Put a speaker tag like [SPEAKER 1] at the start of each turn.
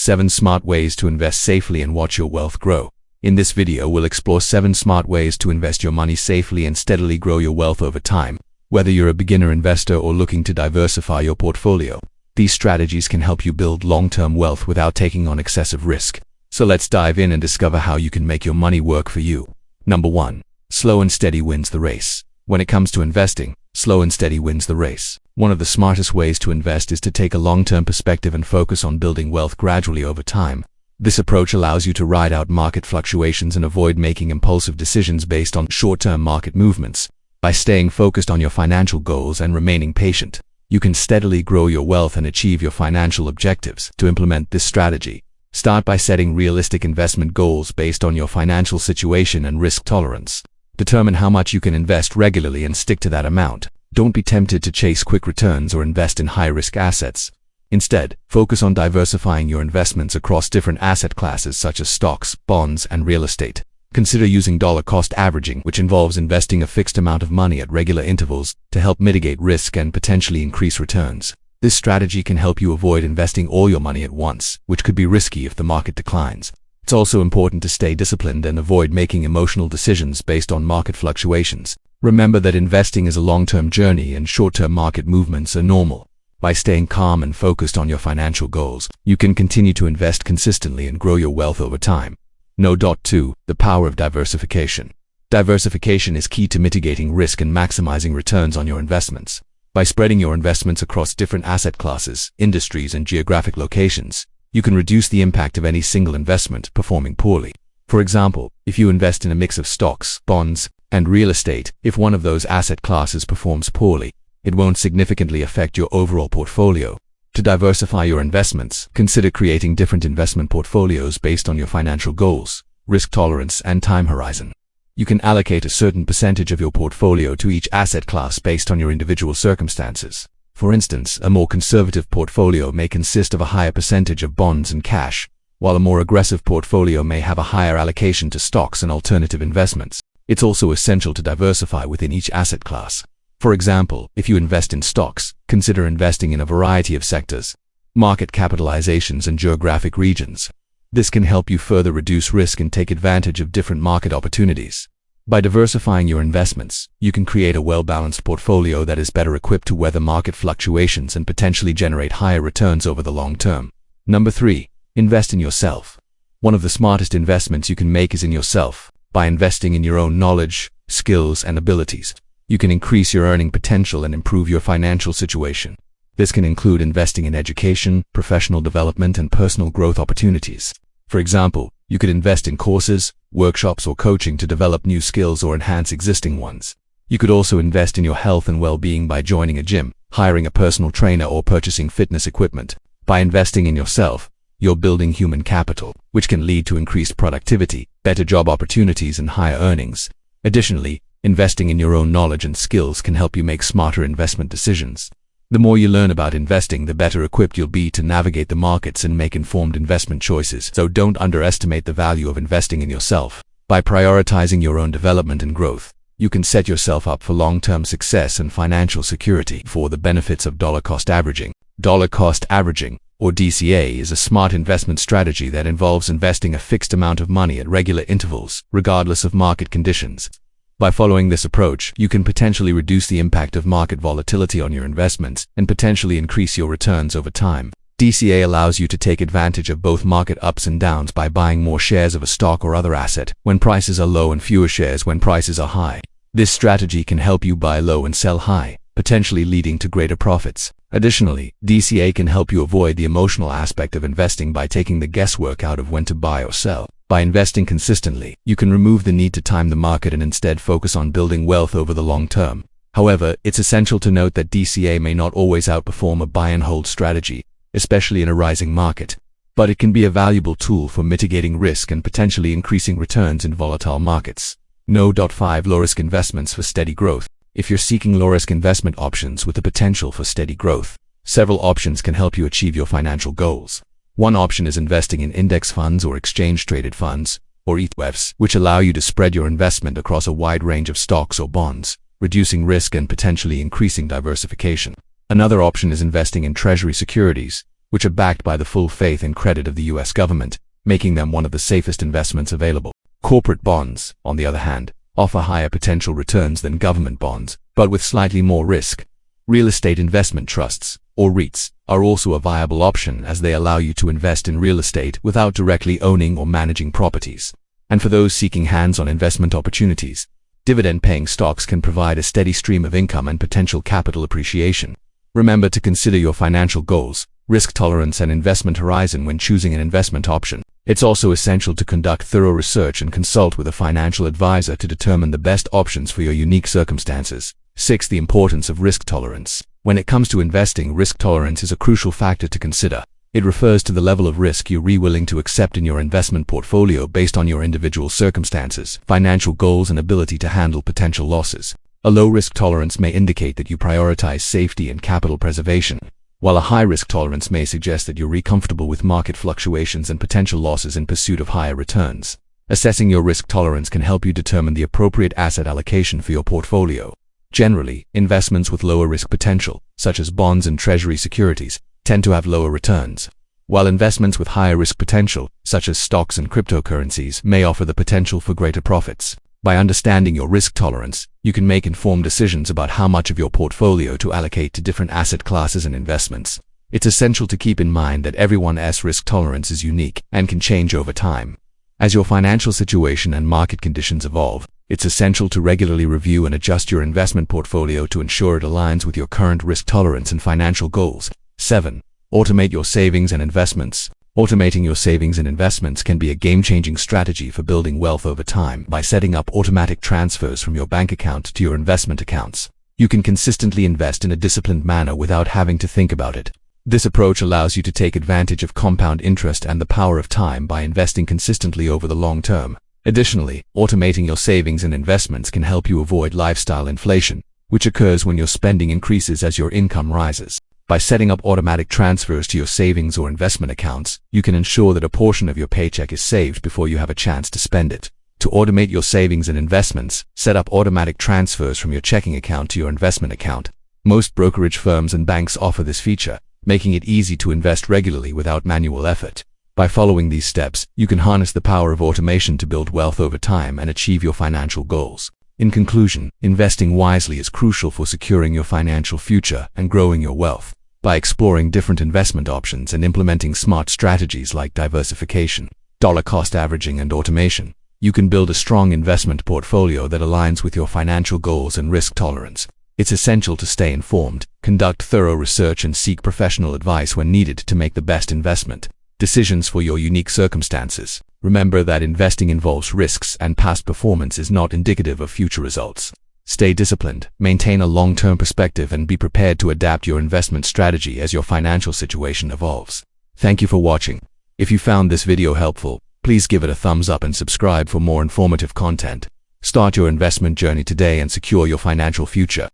[SPEAKER 1] 7 smart ways to invest safely and watch your wealth grow. In this video, we'll explore 7 smart ways to invest your money safely and steadily grow your wealth over time. Whether you're a beginner investor or looking to diversify your portfolio, these strategies can help you build long-term wealth without taking on excessive risk. So let's dive in and discover how you can make your money work for you. Number 1. Slow and steady wins the race. When it comes to investing, slow and steady wins the race. One of the smartest ways to invest is to take a long-term perspective and focus on building wealth gradually over time. This approach allows you to ride out market fluctuations and avoid making impulsive decisions based on short-term market movements. By staying focused on your financial goals and remaining patient, you can steadily grow your wealth and achieve your financial objectives. To implement this strategy, start by setting realistic investment goals based on your financial situation and risk tolerance. Determine how much you can invest regularly and stick to that amount. Don't be tempted to chase quick returns or invest in high-risk assets. Instead, focus on diversifying your investments across different asset classes such as stocks, bonds, and real estate. Consider using dollar-cost averaging, which involves investing a fixed amount of money at regular intervals to help mitigate risk and potentially increase returns. This strategy can help you avoid investing all your money at once, which could be risky if the market declines. It's also important to stay disciplined and avoid making emotional decisions based on market fluctuations. Remember that investing is a long-term journey and short-term market movements are normal. By staying calm and focused on your financial goals, you can continue to invest consistently and grow your wealth over time. Note 2. The power of diversification. Diversification is key to mitigating risk and maximizing returns on your investments. By spreading your investments across different asset classes, industries, and geographic locations, you can reduce the impact of any single investment performing poorly. For example, if you invest in a mix of stocks, bonds, and real estate, if one of those asset classes performs poorly, it won't significantly affect your overall portfolio. To diversify your investments, consider creating different investment portfolios based on your financial goals, risk tolerance, and time horizon. You can allocate a certain percentage of your portfolio to each asset class based on your individual circumstances. For instance, a more conservative portfolio may consist of a higher percentage of bonds and cash, while a more aggressive portfolio may have a higher allocation to stocks and alternative investments. It's also essential to diversify within each asset class. For example, if you invest in stocks, consider investing in a variety of sectors, market capitalizations, and geographic regions. This can help you further reduce risk and take advantage of different market opportunities. By diversifying your investments, you can create a well-balanced portfolio that is better equipped to weather market fluctuations and potentially generate higher returns over the long term. Number 3. Invest in yourself. One of the smartest investments you can make is in yourself. By investing in your own knowledge, skills, and abilities, you can increase your earning potential and improve your financial situation. This can include investing in education, professional development, and personal growth opportunities. For example, you could invest in courses, workshops, or coaching to develop new skills or enhance existing ones. You could also invest in your health and well-being by joining a gym, hiring a personal trainer, or purchasing fitness equipment. By investing in yourself, you're building human capital, which can lead to increased productivity, better job opportunities, and higher earnings. Additionally, investing in your own knowledge and skills can help you make smarter investment decisions. The more you learn about investing, the better equipped you'll be to navigate the markets and make informed investment choices. So don't underestimate the value of investing in yourself. By prioritizing your own development and growth, you can set yourself up for long-term success and financial security. For the benefits of dollar-cost averaging. Dollar-cost averaging, or DCA, is a smart investment strategy that involves investing a fixed amount of money at regular intervals, regardless of market conditions. By following this approach, you can potentially reduce the impact of market volatility on your investments and potentially increase your returns over time. DCA allows you to take advantage of both market ups and downs by buying more shares of a stock or other asset when prices are low and fewer shares when prices are high. This strategy can help you buy low and sell high, potentially leading to greater profits. Additionally, DCA can help you avoid the emotional aspect of investing by taking the guesswork out of when to buy or sell. By investing consistently, you can remove the need to time the market and instead focus on building wealth over the long term. However, it's essential to note that DCA may not always outperform a buy and hold strategy, especially in a rising market, but it can be a valuable tool for mitigating risk and potentially increasing returns in volatile markets. Note 5. Low-risk investments for steady growth. If you're seeking low-risk investment options with the potential for steady growth, several options can help you achieve your financial goals. One option is investing in index funds or exchange-traded funds, or ETFs, which allow you to spread your investment across a wide range of stocks or bonds, reducing risk and potentially increasing diversification. Another option is investing in treasury securities, which are backed by the full faith and credit of the US government, making them one of the safest investments available. Corporate bonds, on the other hand, offer higher potential returns than government bonds, but with slightly more risk. Real estate investment trusts, or REITs, are also a viable option as they allow you to invest in real estate without directly owning or managing properties. And for those seeking hands-on investment opportunities, dividend-paying stocks can provide a steady stream of income and potential capital appreciation. Remember to consider your financial goals, risk tolerance, and investment horizon when choosing an investment option. It's also essential to conduct thorough research and consult with a financial advisor to determine the best options for your unique circumstances. 6. The importance of risk tolerance. When it comes to investing, risk tolerance is a crucial factor to consider. It refers to the level of risk you're willing to accept in your investment portfolio based on your individual circumstances, financial goals, and ability to handle potential losses. A low risk tolerance may indicate that you prioritize safety and capital preservation, while a high risk tolerance may suggest that you're comfortable with market fluctuations and potential losses in pursuit of higher returns. Assessing your risk tolerance can help you determine the appropriate asset allocation for your portfolio. Generally, investments with lower risk potential, such as bonds and treasury securities, tend to have lower returns, while investments with higher risk potential, such as stocks and cryptocurrencies, may offer the potential for greater profits. By understanding your risk tolerance, you can make informed decisions about how much of your portfolio to allocate to different asset classes and investments. It's essential to keep in mind that everyone's risk tolerance is unique and can change over time. As your financial situation and market conditions evolve, it's essential to regularly review and adjust your investment portfolio to ensure it aligns with your current risk tolerance and financial goals. 7. Automate your savings and investments. Automating your savings and investments can be a game-changing strategy for building wealth over time. By setting up automatic transfers from your bank account to your investment accounts, you can consistently invest in a disciplined manner without having to think about it. This approach allows you to take advantage of compound interest and the power of time by investing consistently over the long term. Additionally, automating your savings and investments can help you avoid lifestyle inflation, which occurs when your spending increases as your income rises. By setting up automatic transfers to your savings or investment accounts, you can ensure that a portion of your paycheck is saved before you have a chance to spend it. To automate your savings and investments, set up automatic transfers from your checking account to your investment account. Most brokerage firms and banks offer this feature, making it easy to invest regularly without manual effort. By following these steps, you can harness the power of automation to build wealth over time and achieve your financial goals. In conclusion, investing wisely is crucial for securing your financial future and growing your wealth. By exploring different investment options and implementing smart strategies like diversification, dollar cost averaging, and automation, you can build a strong investment portfolio that aligns with your financial goals and risk tolerance. It's essential to stay informed, conduct thorough research, and seek professional advice when needed to make the best investment decisions for your unique circumstances. Remember that investing involves risks, and past performance is not indicative of future results. Stay disciplined, maintain a long-term perspective, and be prepared to adapt your investment strategy as your financial situation evolves. Thank you for watching. If you found this video helpful, please give it a thumbs up and subscribe for more informative content. Start your investment journey today and secure your financial future.